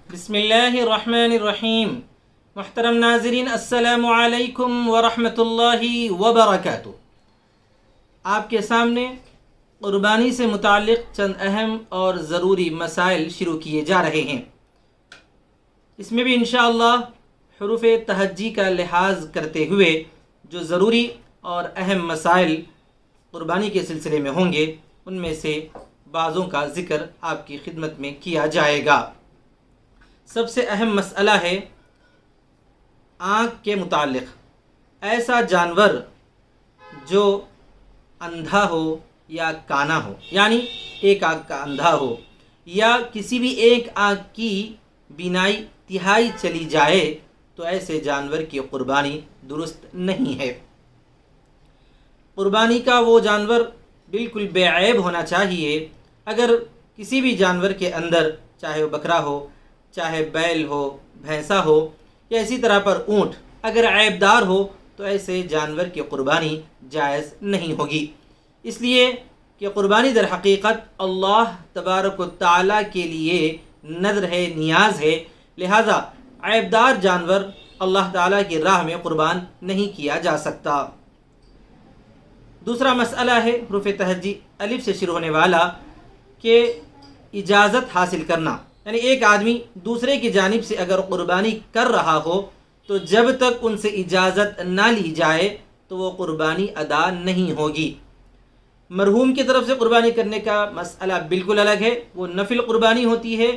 بسم اللہ الرحمن الرحیم۔ محترم ناظرین، السلام علیکم ورحمۃ اللہ وبرکاتہ۔ آپ کے سامنے قربانی سے متعلق چند اہم اور ضروری مسائل شروع کیے جا رہے ہیں۔ اس میں بھی انشاءاللہ حروف تہجی کا لحاظ کرتے ہوئے جو ضروری اور اہم مسائل قربانی کے سلسلے میں ہوں گے ان میں سے بعضوں کا ذکر آپ کی خدمت میں کیا جائے گا۔ سب سے اہم مسئلہ ہے آنکھ کے متعلق۔ ایسا جانور جو اندھا ہو یا کانا ہو، یعنی ایک آنکھ کا اندھا ہو یا کسی بھی ایک آنکھ کی بینائی تہائی چلی جائے تو ایسے جانور کی قربانی درست نہیں ہے۔ قربانی کا وہ جانور بالکل بے عیب ہونا چاہیے۔ اگر کسی بھی جانور کے اندر، چاہے وہ بکرا ہو، چاہے بیل ہو، بھینسا ہو یا اسی طرح پر اونٹ، اگر عیب دار ہو تو ایسے جانور کی قربانی جائز نہیں ہوگی، اس لیے کہ قربانی در حقیقت اللہ تبارک و تعالیٰ کے لیے نذر ہے، نیاز ہے، لہذا عیب دار جانور اللہ تعالیٰ کی راہ میں قربان نہیں کیا جا سکتا۔ دوسرا مسئلہ ہے حروف تہجی الف سے شروع ہونے والا کہ اجازت حاصل کرنا، یعنی ایک آدمی دوسرے کی جانب سے اگر قربانی کر رہا ہو تو جب تک ان سے اجازت نہ لی جائے تو وہ قربانی ادا نہیں ہوگی۔ مرحوم کی طرف سے قربانی کرنے کا مسئلہ بالکل الگ ہے، وہ نفل قربانی ہوتی ہے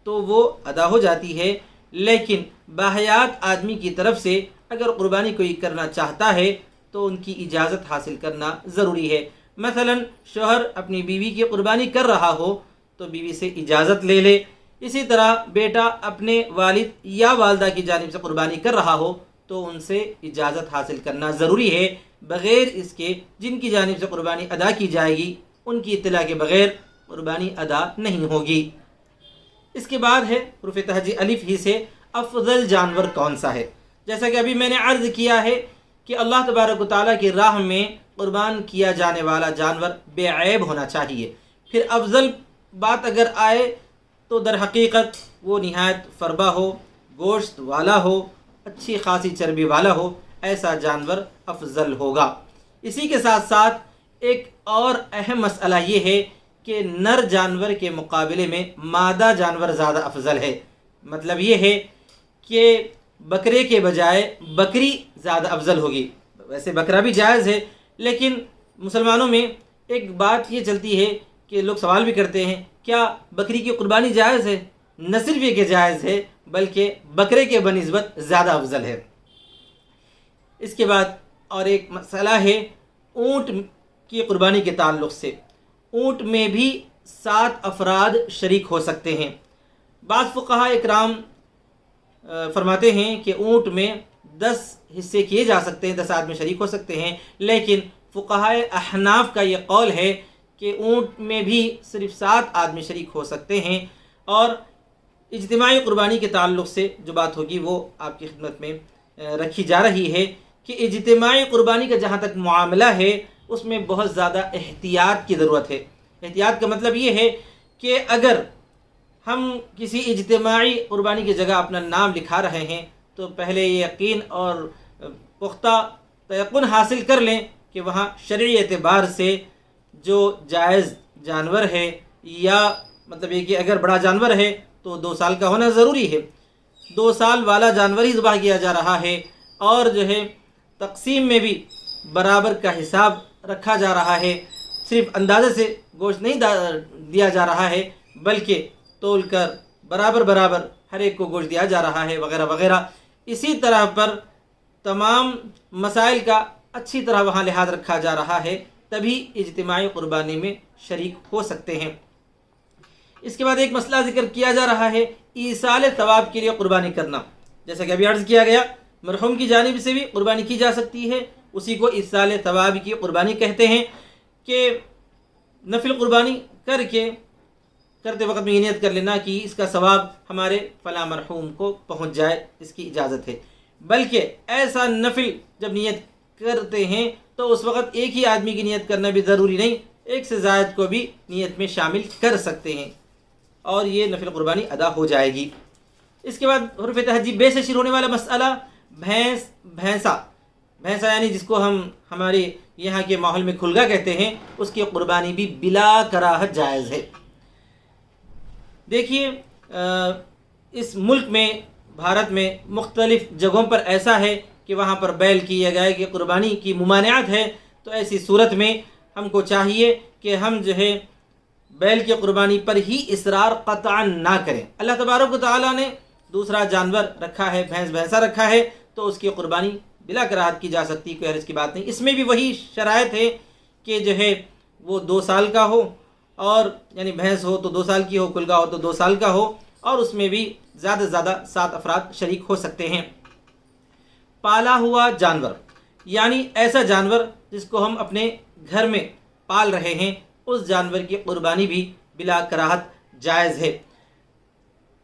تو وہ ادا ہو جاتی ہے، لیکن باحیات آدمی کی طرف سے اگر قربانی کوئی کرنا چاہتا ہے تو ان کی اجازت حاصل کرنا ضروری ہے۔ مثلا شوہر اپنی بیوی کی قربانی کر رہا ہو تو بیوی سے اجازت لے لے، اسی طرح بیٹا اپنے والد یا والدہ کی جانب سے قربانی کر رہا ہو تو ان سے اجازت حاصل کرنا ضروری ہے، بغیر اس کے جن کی جانب سے قربانی ادا کی جائے گی ان کی اطلاع کے بغیر قربانی ادا نہیں ہوگی۔ اس کے بعد ہے حروف تہجی الف ہی سے افضل جانور کون سا ہے۔ جیسا کہ ابھی میں نے عرض کیا ہے کہ اللہ تبارک و تعالیٰ کی راہ میں قربان کیا جانے والا جانور بے عیب ہونا چاہیے۔ پھر افضل بات اگر آئے تو در حقیقت وہ نہایت فربا ہو، گوشت والا ہو، اچھی خاصی چربی والا ہو، ایسا جانور افضل ہوگا۔ اسی کے ساتھ ساتھ ایک اور اہم مسئلہ یہ ہے کہ نر جانور کے مقابلے میں مادہ جانور زیادہ افضل ہے۔ مطلب یہ ہے کہ بکرے کے بجائے بکری زیادہ افضل ہوگی۔ ویسے بکرا بھی جائز ہے، لیکن مسلمانوں میں ایک بات یہ چلتی ہے کہ لوگ سوال بھی کرتے ہیں کیا بکری کی قربانی جائز ہے؟ نہ صرف یہ کہ جائز ہے بلکہ بکرے کے بنسبت زیادہ افضل ہے۔ اس کے بعد اور ایک مسئلہ ہے اونٹ کی قربانی کے تعلق سے۔ اونٹ میں بھی 7 افراد شریک ہو سکتے ہیں۔ بعض فقہاء اکرام فرماتے ہیں کہ اونٹ میں 10 حصے کیے جا سکتے ہیں، 10 آدمی شریک ہو سکتے ہیں، لیکن فقہاء احناف کا یہ قول ہے کہ اونٹ میں بھی صرف 7 آدمی شریک ہو سکتے ہیں۔ اور اجتماعی قربانی کے تعلق سے جو بات ہوگی وہ آپ کی خدمت میں رکھی جا رہی ہے کہ اجتماعی قربانی کا جہاں تک معاملہ ہے اس میں بہت زیادہ احتیاط کی ضرورت ہے۔ احتیاط کا مطلب یہ ہے کہ اگر ہم کسی اجتماعی قربانی کی جگہ اپنا نام لکھا رہے ہیں تو پہلے یہ یقین اور پختہ تیقن حاصل کر لیں کہ وہاں شرعی اعتبار سے جو جائز جانور ہے، یا مطلب یہ کہ اگر بڑا جانور ہے تو 2 سال کا ہونا ضروری ہے، 2 سال والا جانور ہی ذبح کیا جا رہا ہے، اور جو ہے تقسیم میں بھی برابر کا حساب رکھا جا رہا ہے، صرف اندازے سے گوشت نہیں دیا جا رہا ہے بلکہ تول کر برابر ہر ایک کو گوشت دیا جا رہا ہے، وغیرہ وغیرہ۔ اسی طرح پر تمام مسائل کا اچھی طرح وہاں لحاظ رکھا جا رہا ہے، تبھی اجتماعی قربانی میں شریک ہو سکتے ہیں۔ اس کے بعد ایک مسئلہ ذکر کیا جا رہا ہے ایصال ثواب کے لیے قربانی کرنا۔ جیسا کہ ابھی عرض کیا گیا، مرحوم کی جانب سے بھی قربانی کی جا سکتی ہے، اسی کو ایصال ثواب کی قربانی کہتے ہیں کہ نفل قربانی کرتے وقت میں یہ نیت کر لینا کہ اس کا ثواب ہمارے فلاں مرحوم کو پہنچ جائے، اس کی اجازت ہے۔ بلکہ ایسا نفل جب نیت کرتے ہیں تو اس وقت ایک ہی آدمی کی نیت کرنا بھی ضروری نہیں، ایک سے زائد کو بھی نیت میں شامل کر سکتے ہیں اور یہ نفل قربانی ادا ہو جائے گی۔ اس کے بعد حروف تہجی بے سے شروع ہونے والا مسئلہ بھینسا یعنی جس کو ہم ہمارے یہاں کے ماحول میں کھلگا کہتے ہیں، اس کی قربانی بھی بلا کراہت جائز ہے۔ دیکھیے اس ملک میں، بھارت میں مختلف جگہوں پر ایسا ہے کہ وہاں پر بیل کی یا گائے کی قربانی کی ممانعت ہے، تو ایسی صورت میں ہم کو چاہیے کہ ہم جو ہے بیل کی قربانی پر ہی اصرار قطعا نہ کریں۔ اللہ تبارک و تعالیٰ نے دوسرا جانور رکھا ہے، بھینسا رکھا ہے، تو اس کی قربانی بلا کراہت کی جا سکتی، کوئی حرج کی بات نہیں۔ اس میں بھی وہی شرائط ہے کہ جو ہے وہ 2 سال کا ہو، اور یعنی بھینس ہو تو 2 سال کی ہو، کلگا ہو تو 2 سال کا ہو، اور اس میں بھی زیادہ سے زیادہ 7 افراد شریک ہو سکتے ہیں۔ پالا ہوا جانور یعنی ایسا جانور جس کو ہم اپنے گھر میں پال رہے ہیں، اس جانور کی قربانی بھی بلا کراہت جائز ہے۔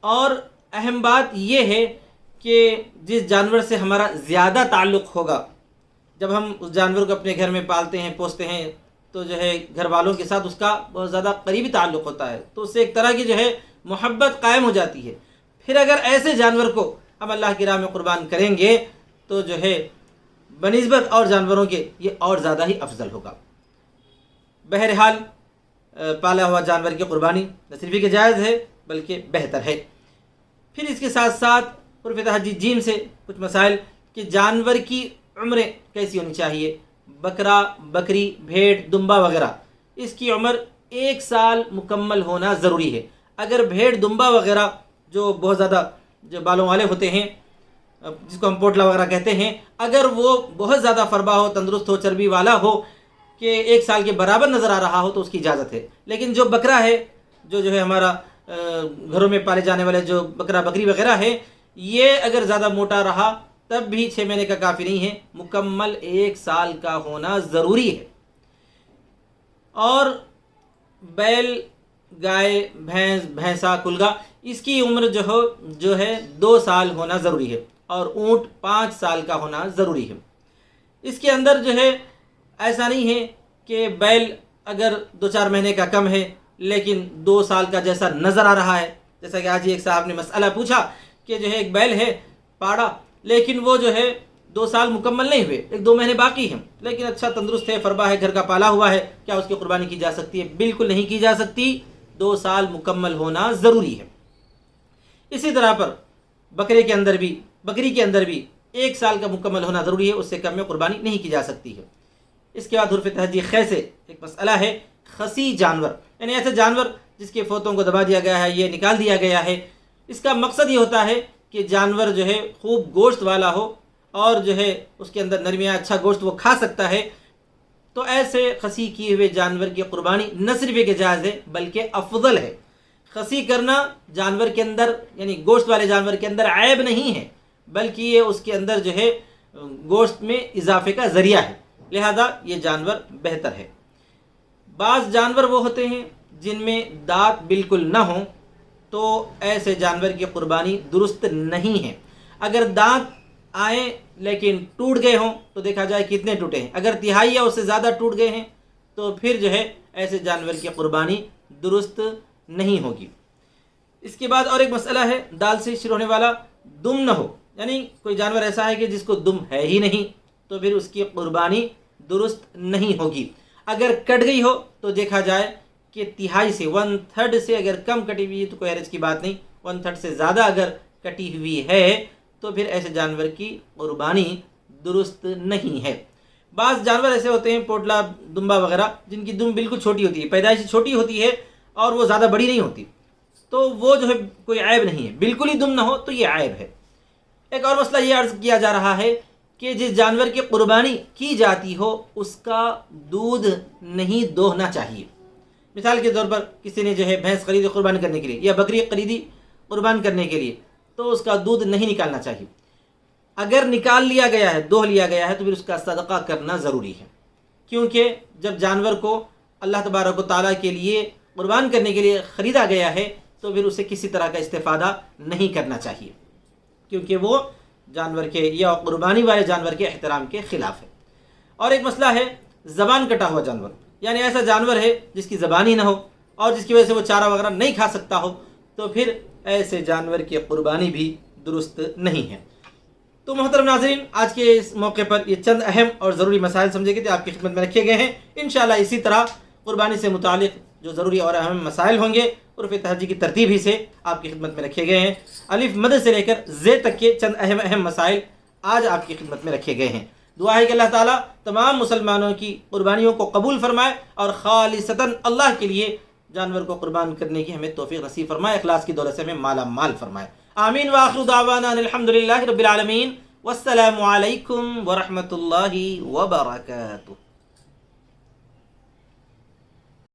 اور اہم بات یہ ہے کہ جس جانور سے ہمارا زیادہ تعلق ہوگا، جب ہم اس جانور کو اپنے گھر میں پالتے ہیں، پوستے ہیں، تو جو ہے گھر والوں کے ساتھ اس کا بہت زیادہ قریبی تعلق ہوتا ہے، تو اس سے ایک طرح کی جو ہے محبت قائم ہو جاتی ہے۔ پھر اگر ایسے جانور کو ہم اللہ کی راہ میں قربان کریں گے تو جو ہے بنسبت اور جانوروں کے یہ اور زیادہ ہی افضل ہوگا۔ بہرحال پالا ہوا جانور کی قربانی نہ صرف کہ جائز ہے بلکہ بہتر ہے۔ پھر اس کے ساتھ ساتھ حروف تہجی جیم سے کچھ مسائل کہ جانور کی عمریں کیسی ہونی چاہیے۔ بکرا، بکری، بھیڑ، دمبا وغیرہ، اس کی عمر 1 سال مکمل ہونا ضروری ہے۔ اگر بھیڑ، دمبا وغیرہ جو بہت زیادہ جو بالوں والے ہوتے ہیں، جس کو ہم پوٹلا وغیرہ کہتے ہیں، اگر وہ بہت زیادہ فربا ہو، تندرست ہو، چربی والا ہو کہ 1 سال کے برابر نظر آ رہا ہو تو اس کی اجازت ہے۔ لیکن جو بکرا ہے، جو ہے ہمارا گھروں میں پالے جانے والے جو بکرا، بکری وغیرہ ہے، یہ اگر زیادہ موٹا رہا تب بھی 6 مہینے کا کافی نہیں ہے، مکمل 1 سال کا ہونا ضروری ہے۔ اور بیل، گائے، بھینس، بھینسا، کلگا، اس کی عمر جو ہے 2 سال ہونا ضروری ہے، اور اونٹ 5 سال کا ہونا ضروری ہے۔ اس کے اندر جو ہے ایسا نہیں ہے کہ بیل اگر 2-4 مہینے کا کم ہے لیکن 2 سال کا جیسا نظر آ رہا ہے، جیسا کہ آج ہی ایک صاحب نے مسئلہ پوچھا کہ جو ہے ایک بیل ہے پاڑا، لیکن وہ جو ہے 2 سال مکمل نہیں ہوئے، 1-2 مہینے باقی ہیں، لیکن اچھا تندرست ہے، فربا ہے، گھر کا پالا ہوا ہے، کیا اس کی قربانی کی جا سکتی ہے؟ بالکل نہیں کی جا سکتی، 2 سال مکمل ہونا ضروری ہے۔ اسی طرح پر بکری کے اندر بھی 1 سال کا مکمل ہونا ضروری ہے، اس سے کم میں قربانی نہیں کی جا سکتی ہے۔ اس کے بعد حروف تہجی خے سے ایک مسئلہ ہے خسی جانور، یعنی ایسے جانور جس کے فوتوں کو دبا دیا گیا ہے، یہ نکال دیا گیا ہے۔ اس کا مقصد یہ ہوتا ہے کہ جانور جو ہے خوب گوشت والا ہو اور جو ہے اس کے اندر نرمیاں، اچھا گوشت وہ کھا سکتا ہے، تو ایسے خسی کیے ہوئے جانور کی قربانی نہ صرف کہ جائز ہے بلکہ افضل ہے۔ خسی کرنا جانور کے اندر، یعنی گوشت والے جانور کے اندر عیب نہیں ہے، بلکہ یہ اس کے اندر جو ہے گوشت میں اضافے کا ذریعہ ہے، لہذا یہ جانور بہتر ہے۔ بعض جانور وہ ہوتے ہیں جن میں دانت بالکل نہ ہوں، تو ایسے جانور کی قربانی درست نہیں ہے۔ اگر دانت آئیں لیکن ٹوٹ گئے ہوں تو دیکھا جائے کتنے ٹوٹے ہیں، اگر تہائی یا اس سے زیادہ ٹوٹ گئے ہیں تو پھر جو ہے ایسے جانور کی قربانی درست نہیں ہوگی۔ اس کے بعد اور ایک مسئلہ ہے دال سے شروع ہونے والا، دم نہ ہو، یعنی کوئی جانور ایسا ہے کہ جس کو دم ہے ہی نہیں، تو پھر اس کی قربانی درست نہیں ہوگی۔ اگر کٹ گئی ہو تو دیکھا جائے کہ تہائی سے 1/3 سے اگر کم کٹی ہوئی ہے تو کوئی حرج کی بات نہیں، 1/3 سے زیادہ اگر کٹی ہوئی ہے تو پھر ایسے جانور کی قربانی درست نہیں ہے۔ بعض جانور ایسے ہوتے ہیں پوٹلا، دمبا وغیرہ، جن کی دم بالکل چھوٹی ہوتی ہے، پیدائشی چھوٹی ہوتی ہے اور وہ زیادہ بڑی نہیں ہوتی، تو وہ جو ہے کوئی عیب نہیں ہے، بالکل ہی دم نہ ہو تو یہ عیب ہے۔ ایک اور مسئلہ یہ عرض کیا جا رہا ہے کہ جس جانور کی قربانی کی جاتی ہو اس کا دودھ نہیں دوہنا چاہیے۔ مثال کے طور پر کسی نے جو ہے بھینس خریدی قربان کرنے کے لیے یا بکری خریدی قربان کرنے کے لیے، تو اس کا دودھ نہیں نکالنا چاہیے۔ اگر نکال لیا گیا ہے، دوہ لیا گیا ہے، تو پھر اس کا صدقہ کرنا ضروری ہے، کیونکہ جب جانور کو اللہ تبارک و تعالیٰ کے لیے قربان کرنے کے لیے خریدا گیا ہے تو پھر اسے کسی طرح کا استفادہ نہیں کرنا چاہیے، کیونکہ وہ جانور کے یا قربانی والے جانور کے احترام کے خلاف ہے۔ اور ایک مسئلہ ہے زبان کٹا ہوا جانور، یعنی ایسا جانور ہے جس کی زبان ہی نہ ہو اور جس کی وجہ سے وہ چارہ وغیرہ نہیں کھا سکتا ہو، تو پھر ایسے جانور کی قربانی بھی درست نہیں ہے۔ تو محترم ناظرین، آج کے اس موقع پر یہ چند اہم اور ضروری مسائل سمجھے گئے تھے، آپ کی خدمت میں رکھے گئے ہیں۔ انشاءاللہ اسی طرح قربانی سے متعلق جو ضروری اور اہم مسائل ہوں گے عرف تہجی کی ترتیب ہی سے آپ کی خدمت میں رکھے گئے ہیں۔ الف مد سے لے کر ز تک کے چند اہم مسائل آج آپ کی خدمت میں رکھے گئے ہیں۔ دعا ہے کہ اللہ تعالیٰ تمام مسلمانوں کی قربانیوں کو قبول فرمائے اور خالصتاً اللہ کے لیے جانور کو قربان کرنے کی ہمیں توفیق نصیب فرمائے، اخلاص کی دولت سے ہمیں مالا مال فرمائے۔ آمین وآخر دعوانا الحمدللہ رب العالمین، والسلام علیکم ورحمۃ اللہ وبرکاتہ۔